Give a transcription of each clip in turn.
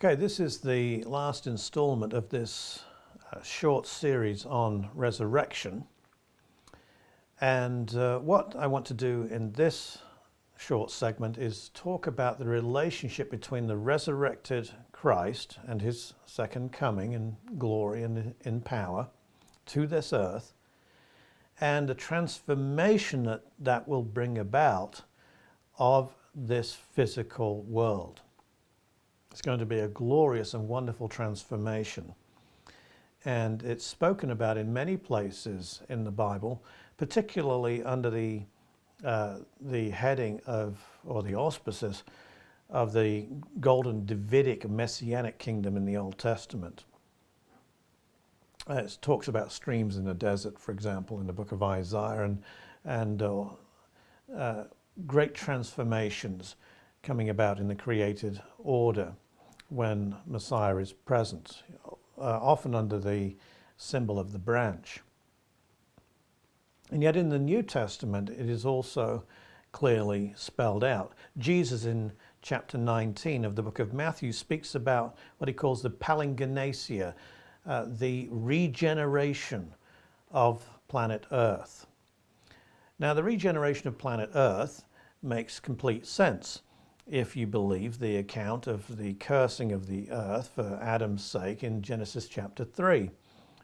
Okay, this is the last installment of this short series on resurrection. And what I want to do in this short segment is talk about the relationship between the resurrected Christ and his second coming in glory and in power to this earth, and the transformation that will bring about of this physical world. It's going to be a glorious and wonderful transformation. And it's spoken about in many places in the Bible, particularly under the heading of, or the auspices of the golden Davidic messianic kingdom in the Old Testament. It talks about streams in the desert, for example, in the book of Isaiah, and great transformations coming about in the created order when Messiah is present, often under the symbol of the branch. And yet in the New Testament it is also clearly spelled out. Jesus in chapter 19 of the book of Matthew speaks about what he calls the palingenesia, the regeneration of planet Earth. Now, the regeneration of planet Earth makes complete sense if you believe the account of the cursing of the earth for Adam's sake in Genesis chapter 3.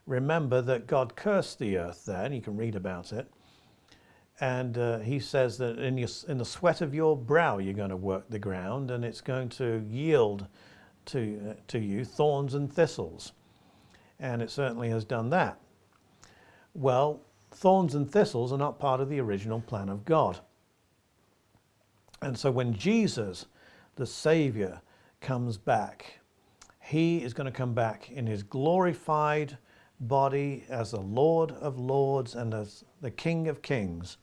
Remember that God cursed the earth there, and you can read about it. And he says that in the sweat of your brow you're going to work the ground, and it's going to yield to you thorns and thistles. And it certainly has done that. Well, thorns and thistles are not part of the original plan of God. And so when Jesus, the Savior, comes back, he is going to come back in his glorified body as the Lord of Lords and as the King of Kings.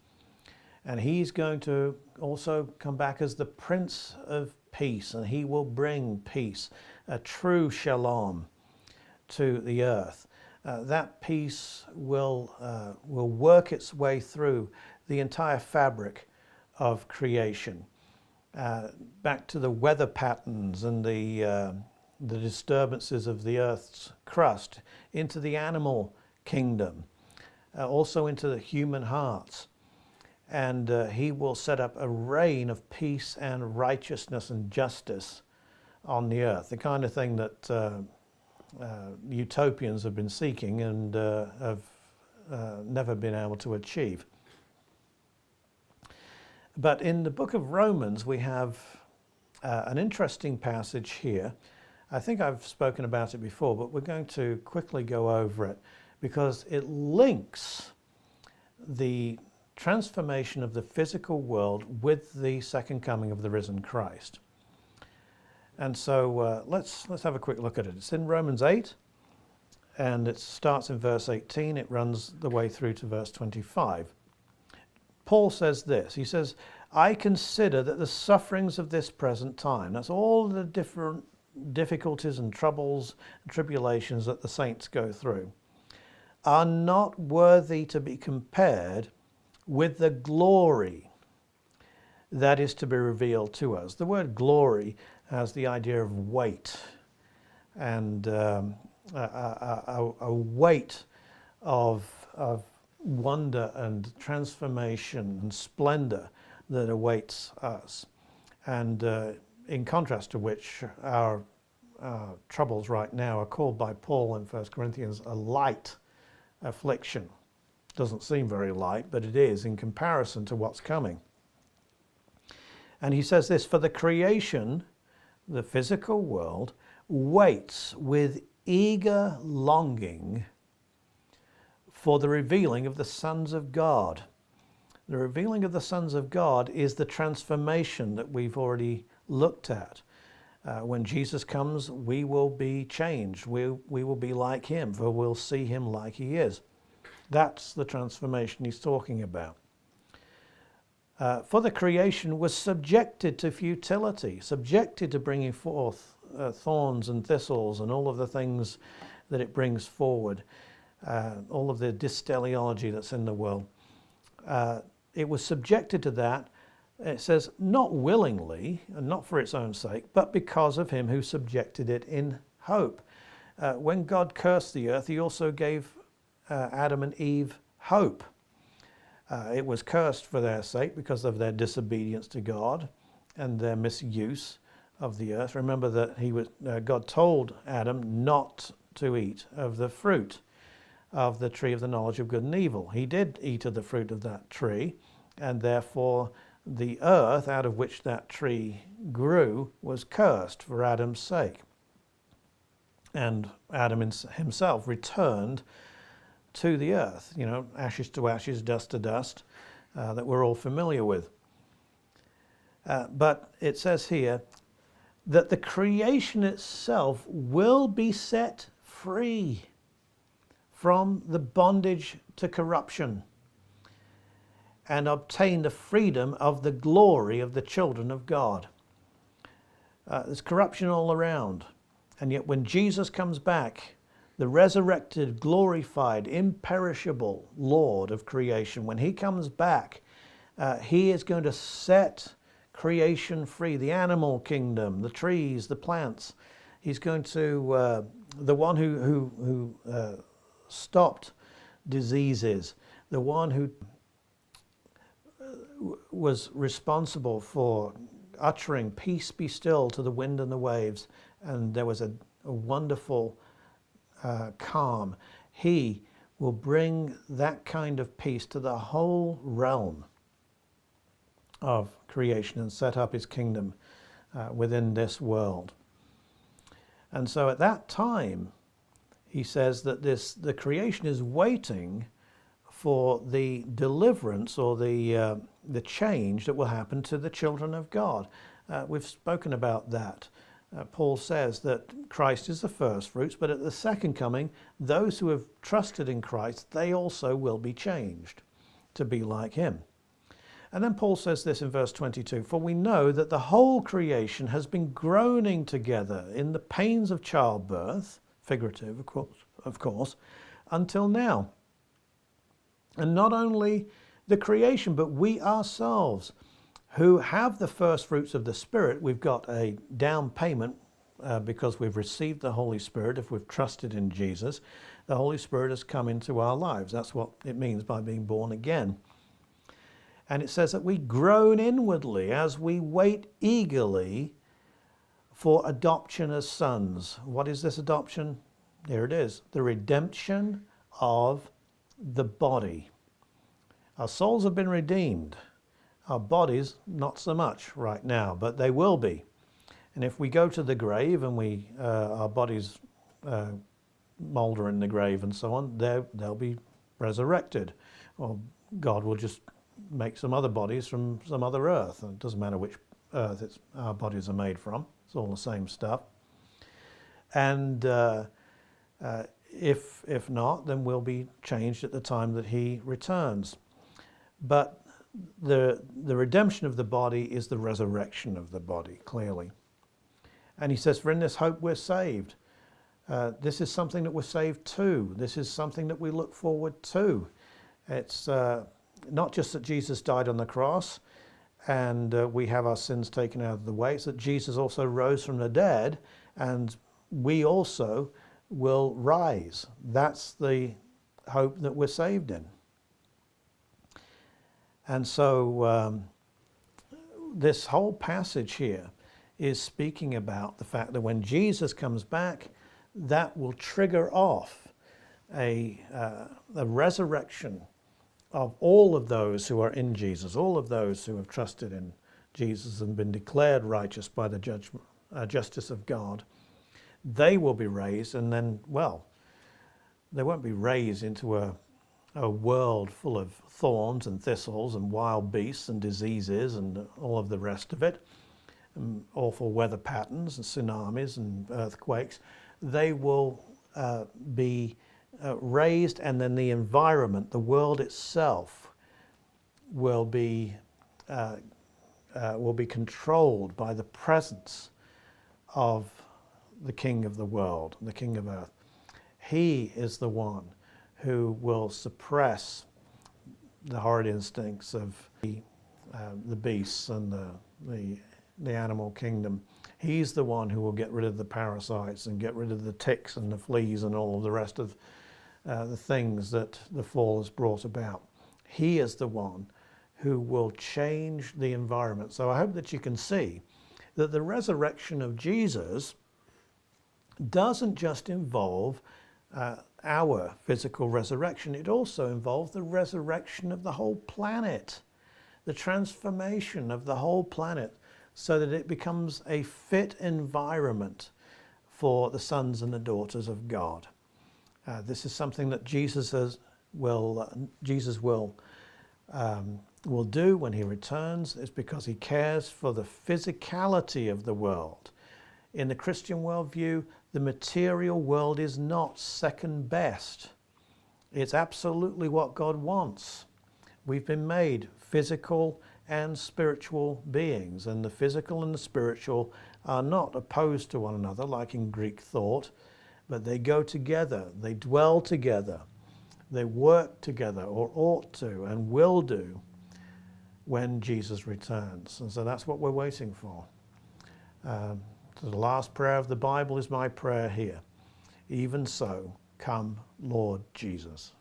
And he's going to also come back as the Prince of Peace, and he will bring peace, a true shalom to the earth. That peace will work its way through the entire fabric of creation, back to the weather patterns and the disturbances of the earth's crust, into the animal kingdom, also into the human hearts. And he will set up a reign of peace and righteousness and justice on the earth, the kind of thing that utopians have been seeking and have never been able to achieve. But in the book of Romans, we have an interesting passage here. I think I've spoken about it before, but we're going to quickly go over it because it links the transformation of the physical world with the second coming of the risen Christ. And so let's have a quick look at it. It's in Romans 8, and it starts in verse 18. It runs the way through to verse 25. Paul says this, he says, I consider that the sufferings of this present time, that's all the different difficulties and troubles and tribulations that the saints go through, are not worthy to be compared with the glory that is to be revealed to us. The word glory has the idea of weight, and a weight of wonder and transformation and splendor that awaits us, and in contrast to which our troubles right now are called by Paul in 1 Corinthians a light affliction. Doesn't seem very light, but it is in comparison to what's coming. And he says this, for the creation, the physical world, waits with eager longing for the revealing of the sons of God. The revealing of the sons of God is the transformation that we've already looked at. When Jesus comes, we will be changed. We will be like him, for we'll see him like he is. That's the transformation he's talking about. For the creation was subjected to futility, subjected to bringing forth thorns and thistles and all of the things that it brings forward, all of the dysteleology that's in the world. It was subjected to that it says, not willingly, and not for its own sake, but because of him who subjected it in hope. When God cursed the earth, he also gave Adam and Eve hope. It was cursed for their sake because of their disobedience to God and their misuse of the earth. Remember that God told Adam not to eat of the fruit of the tree of the knowledge of good and evil. He did eat of the fruit of that tree, and therefore the earth out of which that tree grew was cursed for Adam's sake. And Adam himself returned to the earth, ashes to ashes, dust to dust, that we're all familiar with. But it says here that the creation itself will be set free from the bondage to corruption and obtain the freedom of the glory of the children of God. There's corruption all around, and yet when Jesus comes back, the resurrected, glorified, imperishable Lord of creation, when he comes back, he is going to set creation free, the animal kingdom, the trees, the plants. He's going to, the one who stopped diseases, the one who was responsible for uttering peace be still to the wind and the waves, and there was a wonderful calm. He will bring that kind of peace to the whole realm of creation and set up his kingdom within this world. And so at that time, he says that the creation is waiting for the deliverance or the change that will happen to the children of God. We've spoken about that. Paul says that Christ is the first fruits, but at the second coming, those who have trusted in Christ, they also will be changed to be like him. And then Paul says this in verse 22, for we know that the whole creation has been groaning together in the pains of childbirth, figurative of course, until now. And not only the creation, but we ourselves, who have the first fruits of the Spirit, we've got a down payment because we've received the Holy Spirit. If we've trusted in Jesus, the Holy Spirit has come into our lives. That's what it means by being born again. And it says that we groan inwardly as we wait eagerly for adoption as sons. What is this adoption? Here it is, the redemption of the body. Our souls have been redeemed. Our bodies, not so much right now, but they will be. And if we go to the grave and our bodies moulder in the grave and so on, they'll be resurrected. Or God will just make some other bodies from some other earth. It doesn't matter which earth our bodies are made from. It's all the same stuff. And if not, then we'll be changed at the time that he returns. But the redemption of the body is the resurrection of the body, clearly. And he says, for in this hope we're saved. This is something that we're saved to. This is something that we look forward to. It's not just that Jesus died on the cross and we have our sins taken out of the way. It's that Jesus also rose from the dead and we also will rise. That's the hope that we're saved in. And so this whole passage here is speaking about the fact that when Jesus comes back, that will trigger off a resurrection of all of those who are in Jesus, all of those who have trusted in Jesus and been declared righteous by the justice of God. They will be raised, and then, well, they won't be raised into a world full of thorns and thistles and wild beasts and diseases and all of the rest of it, and awful weather patterns and tsunamis and earthquakes. They will be raised, and then the environment, the world itself, will be controlled by the presence of the King of the world, the King of earth. He is the one who will suppress the horrid instincts of the the beasts and the animal kingdom. He's the one who will get rid of the parasites and get rid of the ticks and the fleas and all of the rest of the things that the fall has brought about. He is the one who will change the environment. So I hope that you can see that the resurrection of Jesus doesn't just involve our physical resurrection, it also involves the resurrection of the whole planet, the transformation of the whole planet, so that it becomes a fit environment for the sons and the daughters of God. This is something that Jesus will do when he returns. It's because he cares for the physicality of the world. In the Christian worldview, the material world is not second best. It's absolutely what God wants. We've been made physical and spiritual beings, and the physical and the spiritual are not opposed to one another like in Greek thought, but they go together, they dwell together, they work together, or ought to and will do when Jesus returns. And so that's what we're waiting for. So the last prayer of the Bible is my prayer here. Even so, come, Lord Jesus.